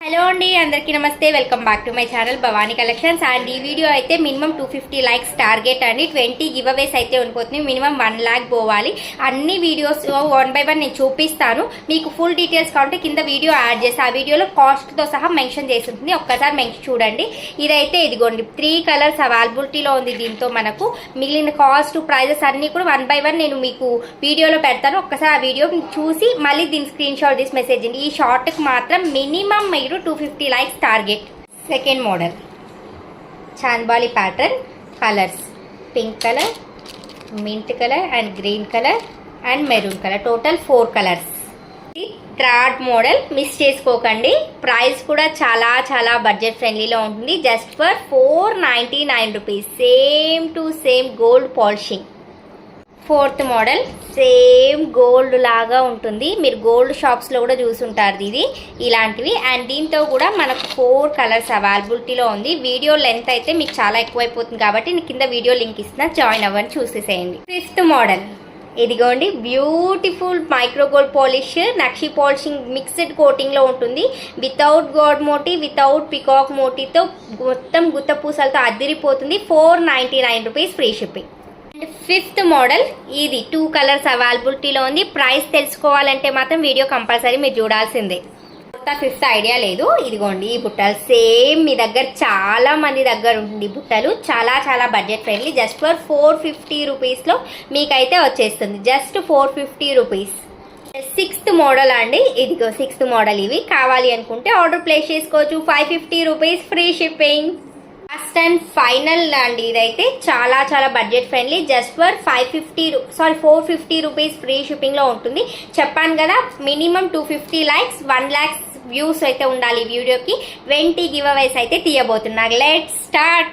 Hello అండి, అందరికీ నమస్తే. Welcome back to my channel Bhavani collections. And ఈ వీడియో అయితే మినిమం 250 లైక్స్ టార్గెట్ అండి. 20 గివ్ అవేస్ అయితే ఉండిపోతుంది. మినిమం 1 lakh పోవాలి. అన్ని వీడియోస్ 1 by 1 నేను చూపిస్తాను. మీకు ఫుల్ డీటెయిల్స్ కావాలంటే కింద వీడియో యాడ్ చేసి ఆ వీడియోలో కాస్ట్తో సహా మెన్షన్ చేసి ఉంటుంది. ఒక్కసారి మెన్షన్ చూడండి. ఇదైతే ఇదిగోండి 3 కలర్స్ అవైలబిలిటీలో ఉంది. దీంతో మనకు మిగిలిన కాస్ట్ ప్రైజెస్ అన్ని కూడా 1 by 1 నేను మీకు వీడియోలో పెడతాను. ఒక్కసారి ఆ వీడియో చూసి మళ్ళీ దీని స్క్రీన్ షాట్ తీసి మెసేజ్ చేయండి. ఈ షార్ట్కి మాత్రం minimum 250 likes target. Second model Chandbali pattern. Colors pink color, mint color and green color and maroon color. Total 4 colors. Third model miss చేసుకోకండి. ప్రైస్ కూడా చాలా బడ్జెట్ ఫ్రెండ్లీలో ఉంటుంది. Just for 499 rupees. Same to same gold polishing. Fourth model same gold లాగా ఉంటుంది. మీరు gold షాప్స్లో కూడా చూసుంటారు ఇది ఇలాంటివి. అండ్ దీంతో కూడా మనకు 4 కలర్స్ అవైలబిలిటీలో ఉంది. వీడియో లెంత్ అయితే మీకు చాలా ఎక్కువైపోతుంది కాబట్టి నేను కింద వీడియో లింక్ ఇస్తున్నా, జాయిన్ అవ్వని చూసేసేయండి. ఫిఫ్త్ మోడల్ ఇదిగోండి, బ్యూటిఫుల్ మైక్రో గోల్డ్ పాలిష్ నక్షి పాలిషింగ్ మిక్స్డ్ కోటింగ్లో ఉంటుంది. వితౌట్ గోల్డ్ మోటీ, వితౌట్ పికాక్ మోటీతో మొత్తం గుత్త పూసలతో అదిరిపోతుంది. 499 rupees free shipping. Fifth model ఇది 2 కలర్స్ అవైలబిలిటీలో ఉంది. ప్రైస్ తెలుసుకోవాలంటే మాత్రం వీడియో కంపల్సరీ మీరు చూడాల్సిందే. ఫిఫ్త్ ఐడియా లేదు. ఇదిగోండి ఈ బుట్టలు సేమ్ మీ దగ్గర చాలా మంది దగ్గర ఉంటుంది. బుట్టలు చాలా బడ్జెట్ ఫ్రెండ్లీ. జస్ట్ ఫర్ 450 రూపీస్లో మీకైతే వచ్చేస్తుంది. Just 450 rupees. సిక్స్త్ మోడల్ అండి. ఇదిగో సిక్స్త్ మోడల్. ఇవి కావాలి అనుకుంటే ఆర్డర్ ప్లేస్ చేసుకోవచ్చు. 550 rupees free shipping. Last and final అండి. ఇదైతే చాలా budget friendly. Just for 450 rupees free shipping లో ఉంటుంది. చెప్పాను కదా, మినిమం 250 లైక్స్ 1 lakh వ్యూస్ అయితే ఉండాలి. ఈ వీడియోకి 20 గివ్ అవేస్ అయితే తీయబోతున్నారు. Let's start.